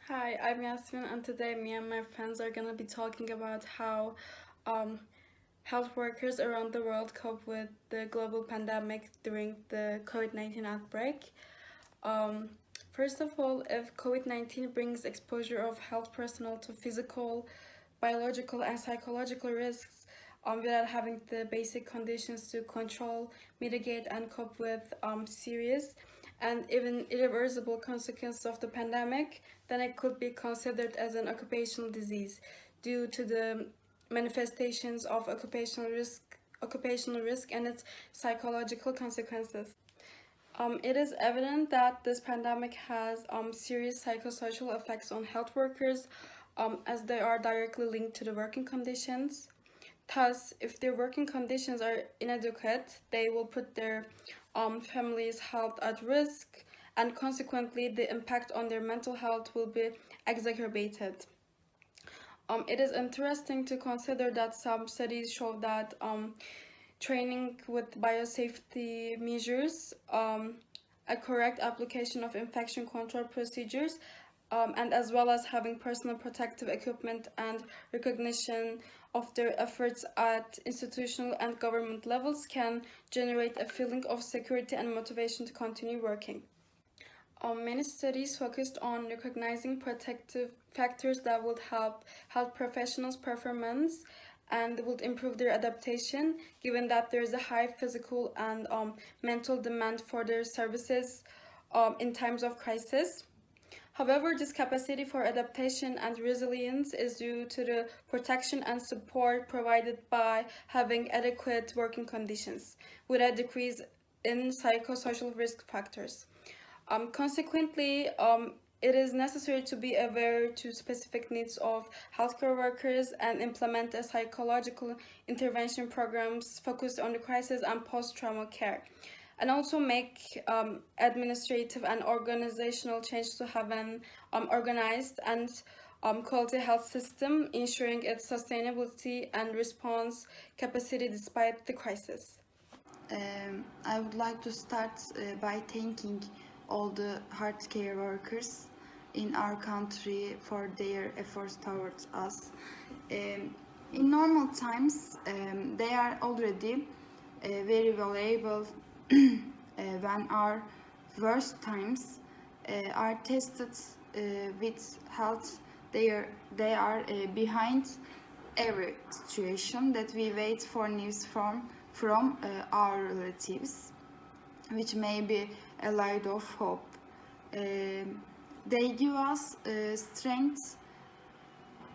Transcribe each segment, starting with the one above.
Hi, I'm Yasmin, and today me and my friends are going to be talking about how um, health workers around the world cope with the global pandemic during the COVID-19 outbreak. Um, First of all, if COVID-19 brings exposure of health personnel to physical, biological, and psychological risks without having the basic conditions to control, mitigate, and cope with serious and even irreversible consequences of the pandemic, then it could be considered as an occupational disease due to the manifestations of occupational risk and its psychological consequences. It is evident that this pandemic has serious psychosocial effects on health workers as they are directly linked to the working conditions. Thus, if their working conditions are inadequate, they will put their family's health at risk, and consequently, the impact on their mental health will be exacerbated. It is interesting to consider that some studies show that training with biosafety measures, a correct application of infection control procedures, and as well as having personal protective equipment and recognition of their efforts at institutional and government levels can generate a feeling of security and motivation to continue working. Many studies focused on recognizing protective factors that would help health professionals' performance and would improve their adaptation, given that there is a high physical and mental demand for their services in times of crisis. However, this capacity for adaptation and resilience is due to the protection and support provided by having adequate working conditions, with a decrease in psychosocial risk factors. Consequently, it is necessary to be aware to specific needs of healthcare workers and implement a psychological intervention programs focused on the crisis and post-trauma care, and also make administrative and organizational change to have an organized and quality health system, ensuring its sustainability and response capacity despite the crisis. I would like to start by thanking all the healthcare workers in our country for their efforts towards us. In normal times, they are already very valuable when our worst times are tested with health. They are behind every situation that we wait for news from our relatives, which may be a light of hope. They give us strength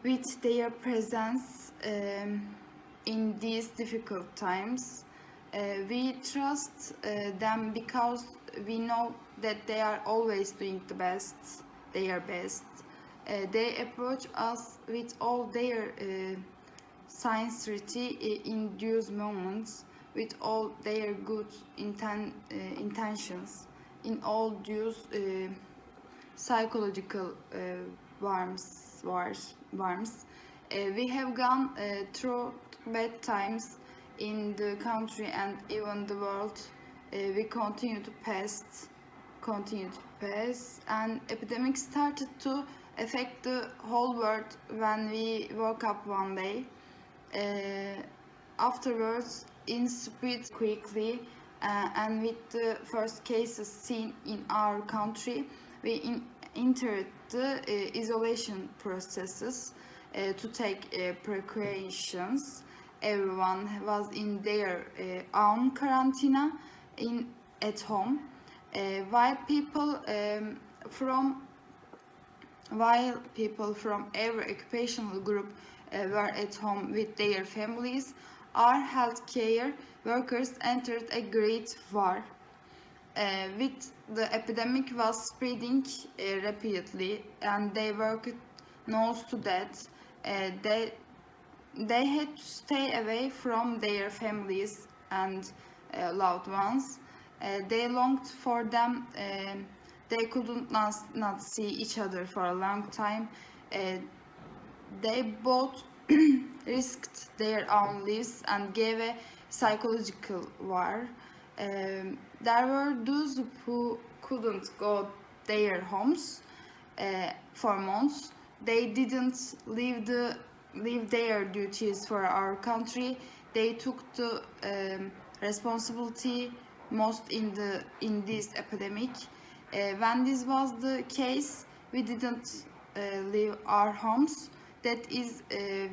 with their presence in these difficult times. We trust them because we know that they are always doing their best. They approach us with all their sincerity in those moments, with all their good intentions, in all those psychological warmth. We have gone through bad times in the country and even the world. We continue to pass, and epidemic started to affect the whole world when we woke up one day. Afterwards, it spread quickly, and with the first cases seen in our country, we entered the isolation processes to take precautions. Everyone was in their own quarantine at home, while from every occupational group were at home with their families, our healthcare workers entered a great war. With the epidemic was spreading rapidly, and they worked nose to death. They had to stay away from their families and loved ones. They longed for them. They couldn't not see each other for a long time. They both risked their own lives and gave a psychological war. There were those who couldn't go their homes. for months. They didn't leave their duties for our country. They took the responsibility most in this epidemic. When this was the case, we didn't leave our homes. That is,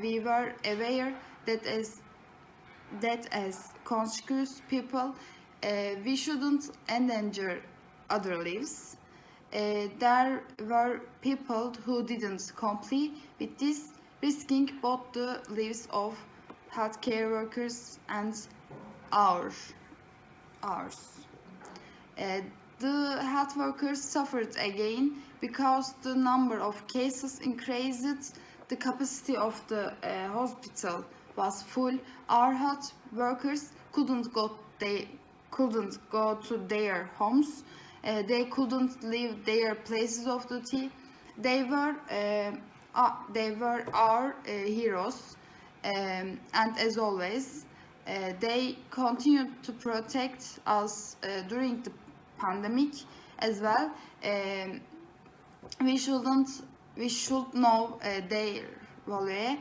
we were aware that as conscious people, we shouldn't endanger other lives. There were people who didn't comply with this, risking both the lives of healthcare workers and ours. The health workers suffered again because the number of cases increased. The capacity of the hospital was full. Our health workers couldn't go to their homes. They couldn't leave their places of duty. They were our heroes, and as always, they continued to protect us during the pandemic as well. We should know their value.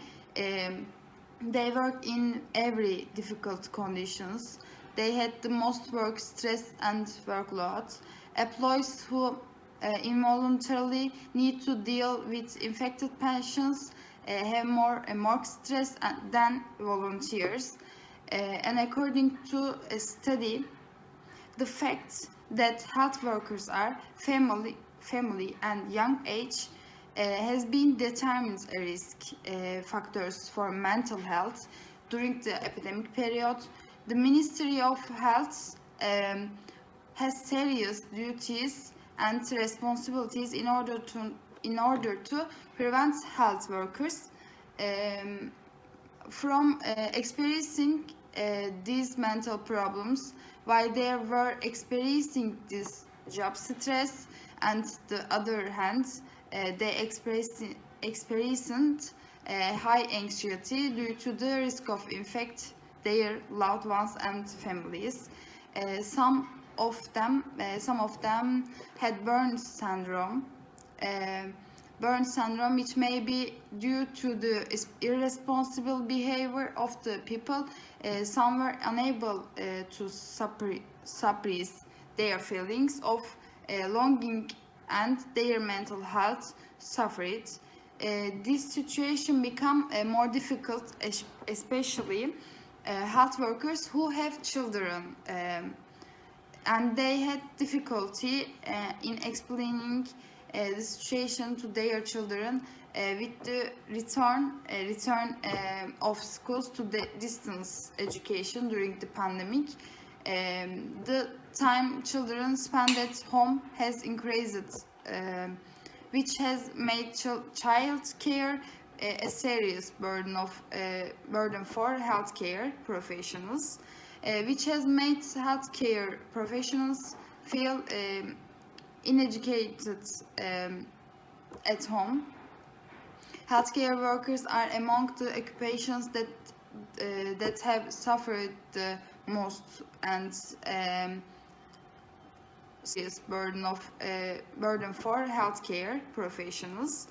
They work in every difficult conditions. They had the most work stress and workload. Employees who involuntarily need to deal with infected patients have more stress than volunteers. And according to a study, the fact that health workers are family and young age has been determined risk factors for mental health during the epidemic period. The Ministry of Health has serious duties and responsibilities in order to prevent health workers from experiencing these mental problems while they were experiencing this job stress, and the other hand they experienced high anxiety due to the risk of infect their loved ones and families. Some of them had Burn syndrome, which may be due to the irresponsible behavior of the people. Some were unable to suppress their feelings of longing, and their mental health suffered. This situation became more difficult, especially health workers who have children, and they had difficulty in explaining the situation to their children with the return of schools to the distance education during the pandemic. The time children spend at home has increased, which has made child care a serious burden for healthcare professionals, which has made healthcare professionals feel uneducated at home. Healthcare workers are among the occupations that have suffered the most, and serious burden for healthcare professionals,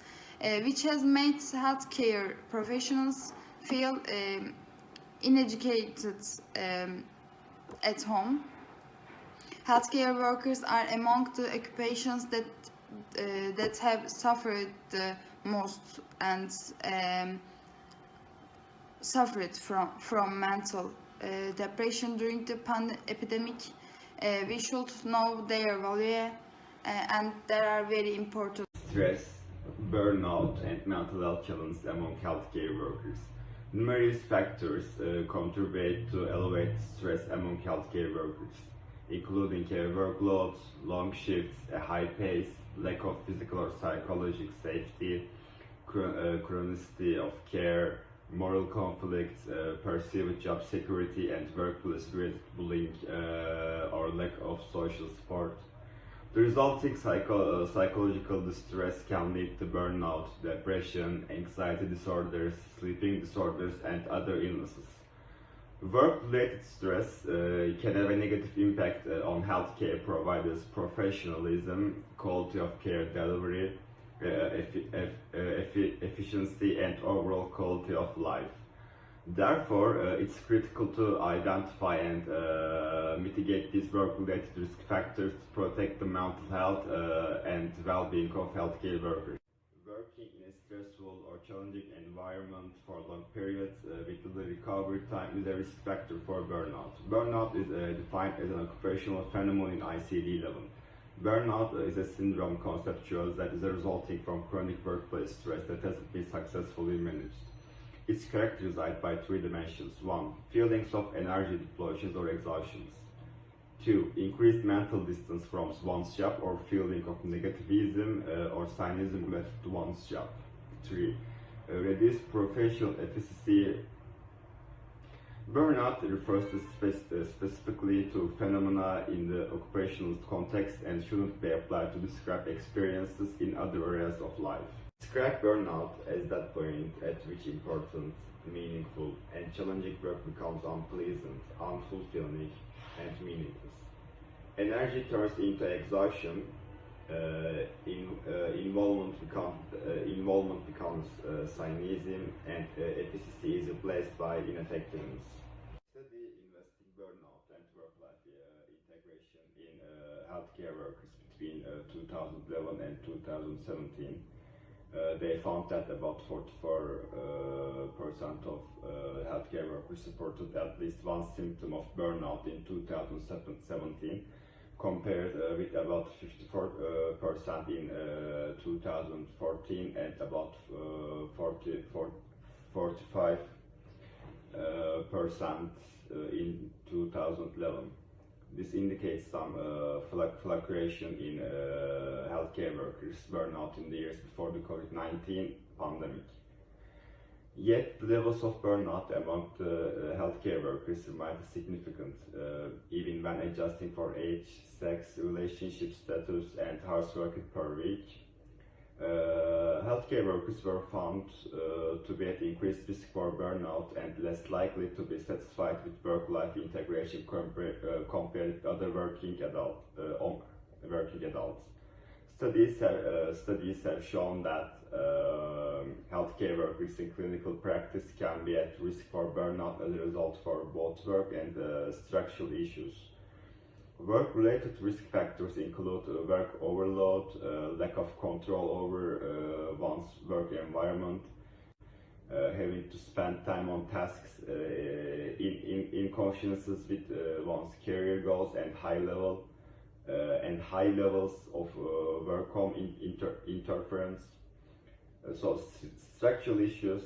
which has made healthcare professionals feel uneducated at home. Healthcare workers are among the occupations that have suffered the most, and suffered from mental depression during the epidemic. We should know their value, and there are very important. Stress, burnout, and mental health challenges among healthcare workers. Numerous factors contribute to elevated stress among healthcare workers, including a workload, long shifts, a high pace, lack of physical or psychological safety, chronicity of care, moral conflicts, perceived job security, and workplace-related bullying or lack of social support. The resulting psychological distress can lead to burnout, depression, anxiety disorders, sleeping disorders, and other illnesses. Work-related stress can have a negative impact on healthcare providers' professionalism, quality of care delivery, efficiency, and overall quality of life. Therefore, it's critical to identify and mitigate these work-related risk factors to protect the mental health and well-being of healthcare workers. Working in a stressful or challenging environment for long periods with little recovery time is a risk factor for burnout. Burnout is defined as an occupational phenomenon in ICD-11. Burnout is a syndrome conceptual that is resulting from chronic workplace stress that hasn't been successfully managed. It's characterized by three dimensions. 1. Feelings of energy depletions or exhaustions. 2. Increased mental distance from one's job or feeling of negativism or cynicism related to one's job. 3. Reduced professional efficiency. Burnout refers to specifically to phenomena in the occupational context and shouldn't be applied to describe experiences in other areas of life. Describe burnout as that point at which important, meaningful, and challenging work becomes unpleasant, unfulfilling, and meaningless. Energy turns into exhaustion. Involvement becomes cynicism, and efficiency is replaced by ineffectiveness. Study investing burnout and work-life integration in healthcare workers between 2011 and 2017. They found that about 44% of healthcare workers reported at least one symptom of burnout in 2017, compared with about 54% in 2014 and about 45% in 2011. This indicates some fluctuation in healthcare workers' burnout in the years before the COVID-19 pandemic. Yet, the levels of burnout among the healthcare workers remain significant, even when adjusting for age, sex, relationship status, and hours worked per week. Healthcare workers were found to be at increased risk for burnout and less likely to be satisfied with work-life integration compared with other working adults. Studies have shown that healthcare workers in clinical practice can be at risk for burnout as a result for both work and structural issues. Work-related risk factors include work overload, lack of control over one's work environment, having to spend time on tasks in conscience with one's career goals, and high levels of work-home interference. So structural issues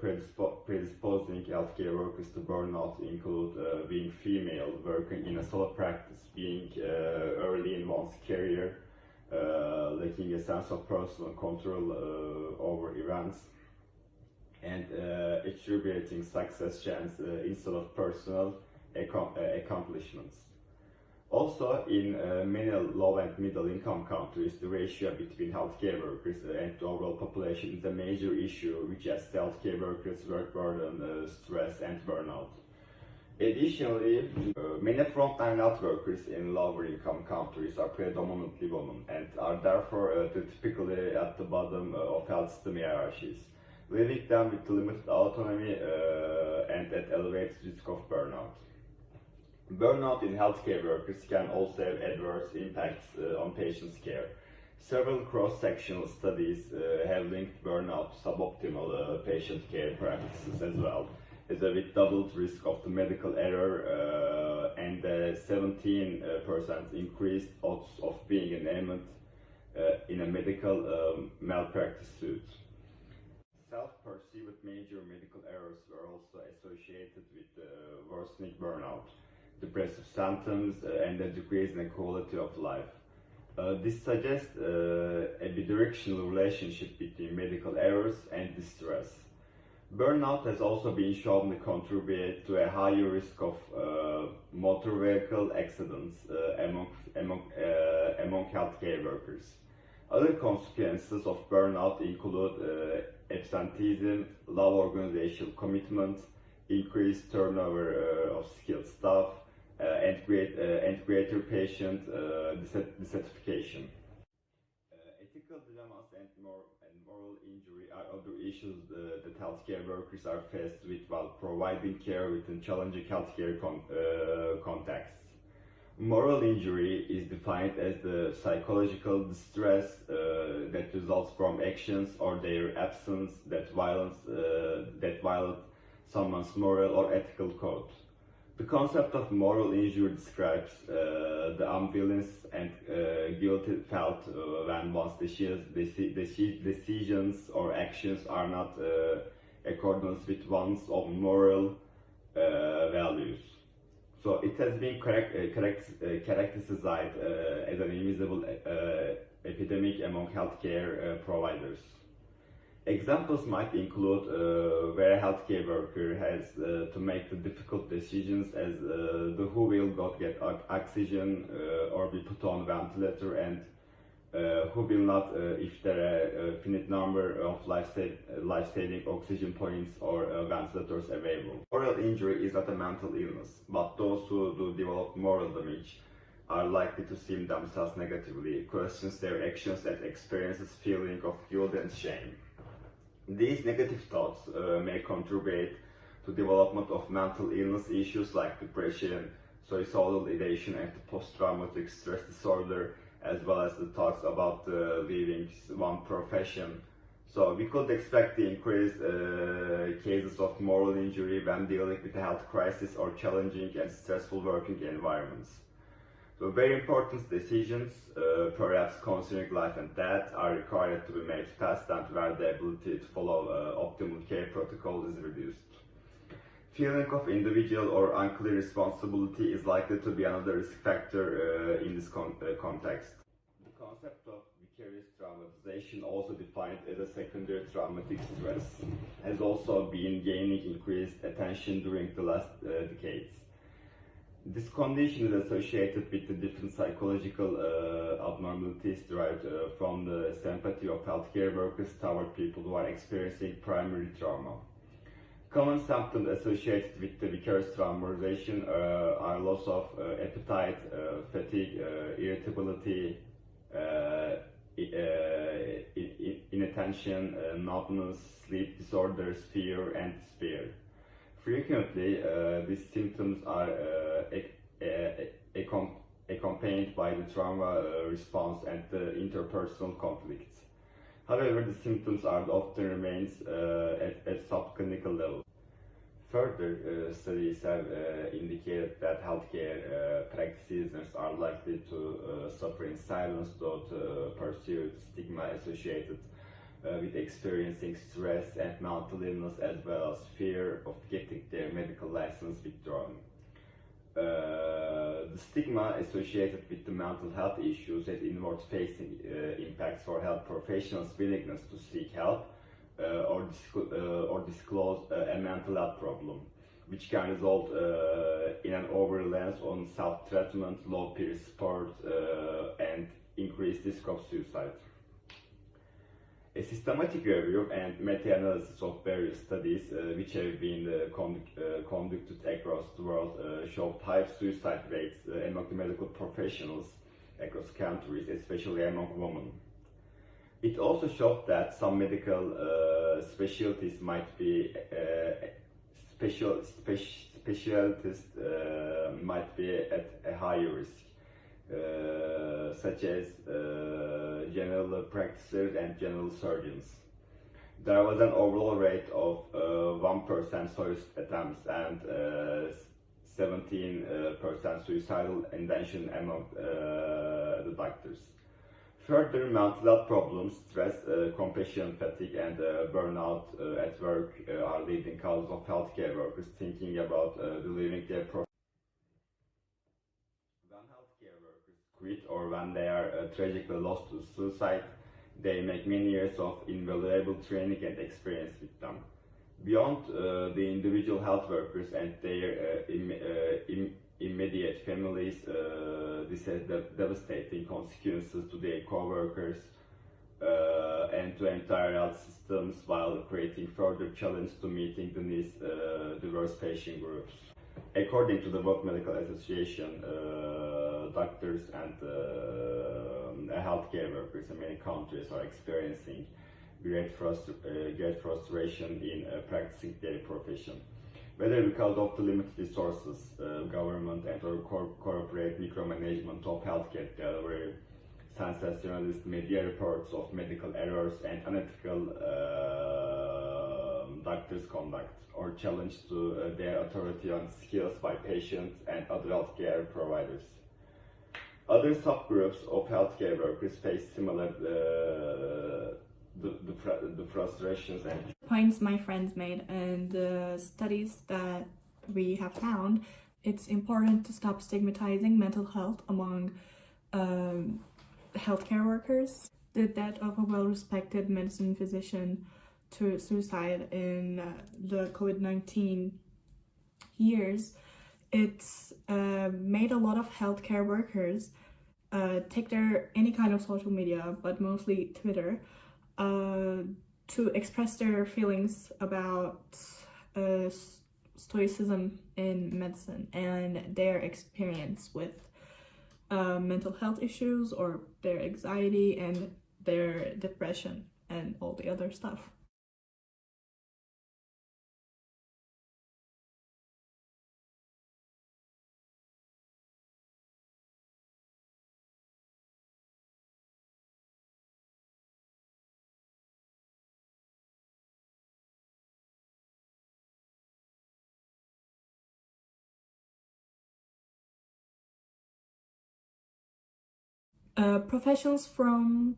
predisposing healthcare workers to burnout include being female, working in a solo practice, being early in one's career, lacking a sense of personal control over events, and attributing success chance instead of personal accomplishments. Also, in many low and middle income countries, the ratio between healthcare workers and the overall population is a major issue, which adds to healthcare workers' work burden, stress, and burnout. Additionally, many frontline health workers in lower income countries are predominantly women and are therefore typically at the bottom of health system hierarchies, leaving them with limited autonomy and at elevated risk of burnout. Burnout in healthcare workers can also have adverse impacts on patients' care. Several cross-sectional studies have linked burnout to suboptimal patient care practices as well, as with doubled risk of the medical error and 17% increased odds of being named in a medical malpractice suit. Self-perceived major medical errors were also associated with worsening burnout, depressive symptoms, and a decrease in the quality of life. This suggests a bidirectional relationship between medical errors and distress. Burnout has also been shown to contribute to a higher risk of motor vehicle accidents among healthcare workers. Other consequences of burnout include absenteeism, low organizational commitment, increased turnover of skilled staff, and greater patient dissatisfaction. Ethical dilemmas and Moral injury are other issues that healthcare workers are faced with while providing care within challenging healthcare contexts. Moral injury is defined as the psychological distress that results from actions or their absence that violate someone's moral or ethical code. The concept of moral injury describes the ambivalence and guilt felt when one's decisions or actions are not accordance with one's own moral values. So it has been characterized as an invisible epidemic among healthcare providers. Examples might include where a healthcare worker has to make the difficult decisions as the who will go get oxygen or be put on ventilator, and who will not if there are a finite number of life-saving oxygen points or ventilators available. Moral injury is not a mental illness, but those who do develop moral damage are likely to see themselves negatively, questions their actions, and experiences feeling of guilt and shame. These negative thoughts may contribute to development of mental illness issues like depression, suicidal ideation, and post-traumatic stress disorder, as well as the thoughts about leaving one profession. So we could expect the increased cases of moral injury when dealing with a health crisis or challenging and stressful working environments. So very important decisions, perhaps concerning life and death, are required to be made fast and where the ability to follow optimal care protocol is reduced. Feeling of individual or unclear responsibility is likely to be another risk factor in this context. The concept of vicarious traumatization, also defined as a secondary traumatic stress, has also been gaining increased attention during the last decades. This condition is associated with the different psychological abnormalities derived from the sympathy of healthcare workers toward people who are experiencing primary trauma. Common symptoms associated with the vicarious traumatization are loss of appetite, fatigue, irritability, inattention, numbness, sleep disorders, fear, and despair. Frequently, these symptoms are accompanied by the trauma response and the interpersonal conflicts. However, the symptoms are often remains at subclinical level. Further studies have indicated that healthcare practitioners are likely to suffer in silence, though to pursue stigma associated with experiencing stress and mental illness, as well as fear of getting their medical license withdrawn. The stigma associated with the mental health issues has inward-facing impacts for health professionals' willingness to seek help or disclose a mental health problem, which can result in an over-reliance on self-treatment, low peer support, and increased risk of suicide. A systematic review and meta-analysis of various studies which have been conducted across the world showed high suicide rates among the medical professionals across countries, especially among women. It also showed that some medical specialties might be might be at a higher risk, such as general practitioners and general surgeons. There was an overall rate of 1% suicide attempts and 17% suicidal intention among the doctors. Further, mental health problems, stress, compassion, fatigue, and burnout at work are leading causes of healthcare workers thinking about leaving their profession. When healthcare workers quit or when they are tragically lost to suicide, they make many years of invaluable training and experience with them. Beyond the individual health workers and their immediate families, this has devastating consequences to their co-workers and to entire health systems, while creating further challenge to meeting the needs diverse patient groups. According to the World Medical Association, doctors and healthcare workers in many countries are experiencing great frustration in practicing their profession. Whether because of the limited resources, government and or corporate micromanagement of healthcare delivery, sensationalist media reports of medical errors and unethical doctors' conduct, or challenge to their authority on skills by patients and other healthcare providers. Other subgroups of healthcare workers face similar the frustrations and points my friends made and the studies that we have found. It's important to stop stigmatizing mental health among healthcare workers. The death of a well-respected medicine physician to suicide in the COVID-19 years, it's made a lot of healthcare workers take their any kind of social media, but mostly Twitter, to express their feelings about stoicism in medicine and their experience with mental health issues or their anxiety and their depression and all the other stuff. Professions from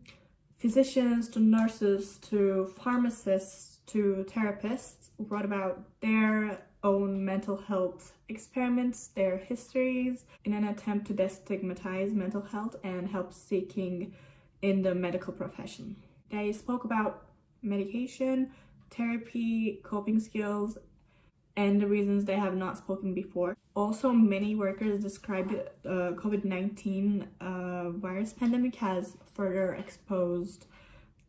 physicians to nurses to pharmacists to therapists wrote about their own mental health experiments, their histories, in an attempt to destigmatize mental health and help seeking in the medical profession. They spoke about medication, therapy, coping skills, and the reasons they have not spoken before. Also, many workers described COVID-19 virus pandemic has further exposed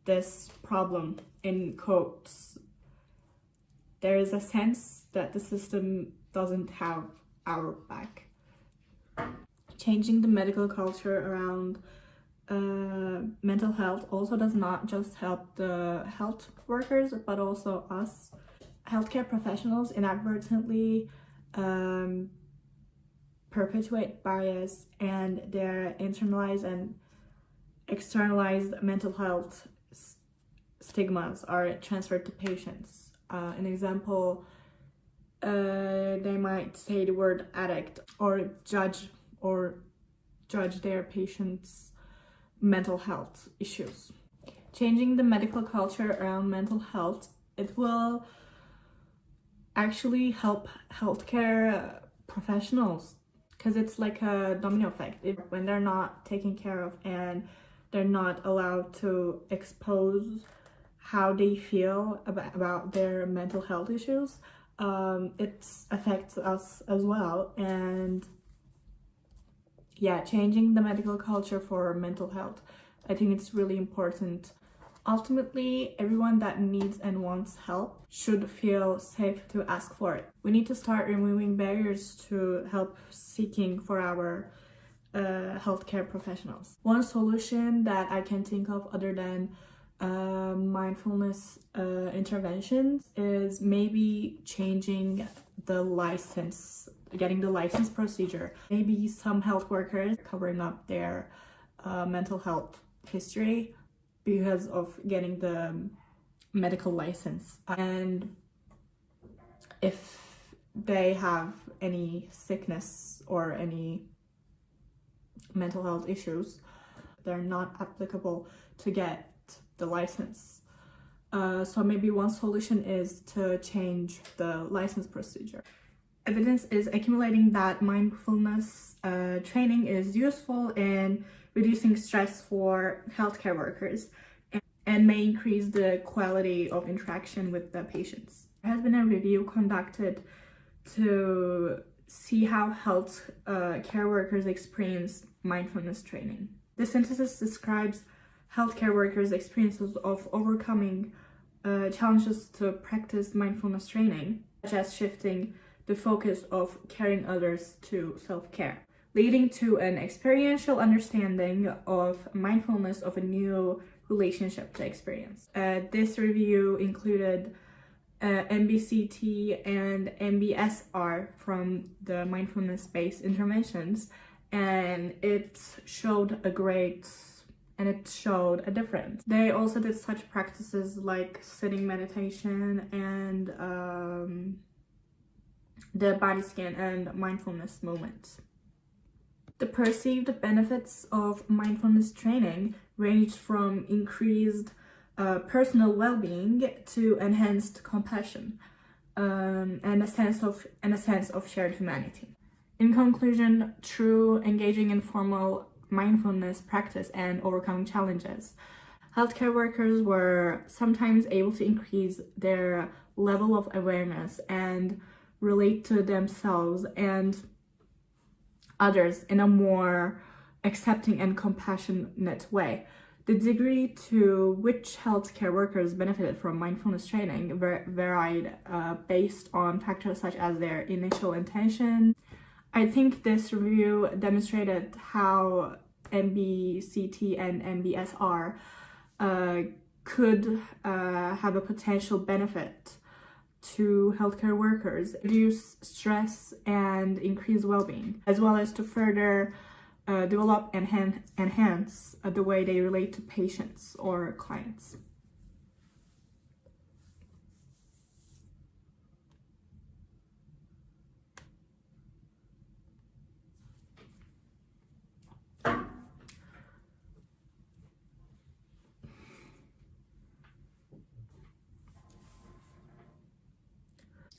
this problem. In quotes, there is a sense that the system doesn't have our back. Changing the medical culture around mental health also does not just help the health workers, but also us. Healthcare professionals inadvertently perpetuate bias and their internalized and externalized mental health stigmas are transferred to patients. An example, they might say the word addict or judge their patients' mental health issues. Changing the medical culture around mental health, it will actually help healthcare professionals, because it's like a domino effect. When they're not taken care of and they're not allowed to expose how they feel about their mental health issues, it affects us as well. And yeah, changing the medical culture for mental health, I think it's really important. Ultimately, everyone that needs and wants help should feel safe to ask for it. We need to start removing barriers to help seeking for our healthcare professionals. One solution that I can think of other than mindfulness interventions is maybe changing the license, getting the license procedure. Maybe some health workers covering up their mental health history because of getting the medical license. And if they have any sickness or any mental health issues, they're not applicable to get the license. So maybe one solution is to change the license procedure. Evidence is accumulating that mindfulness training is useful in reducing stress for healthcare workers and may increase the quality of interaction with the patients. There has been a review conducted to see how health care workers experience mindfulness training. The synthesis describes healthcare workers' experiences of overcoming challenges to practice mindfulness training, such as shifting the focus of caring others to self-care, leading to an experiential understanding of mindfulness of a new relationship to experience. This review included MBCT and MBSR from the mindfulness-based interventions, and it showed a difference. They also did such practices like sitting meditation and the body scan and mindfulness moments. The perceived benefits of mindfulness training ranged from increased personal well-being to enhanced compassion and a sense of shared humanity. In conclusion, through engaging in formal mindfulness practice and overcoming challenges, healthcare workers were sometimes able to increase their level of awareness and relate to themselves and others in a more accepting and compassionate way. The degree to which healthcare workers benefited from mindfulness training varied based on factors such as their initial intention. I think this review demonstrated how MBCT and MBSR could have a potential benefit to healthcare workers, reduce stress and increase well-being, as well as to further develop and enhance the way they relate to patients or clients.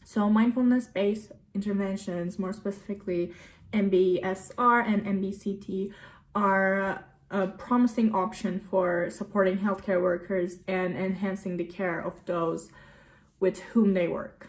So mindfulness-based interventions, more specifically MBSR and MBCT, are a promising option for supporting healthcare workers and enhancing the care of those with whom they work.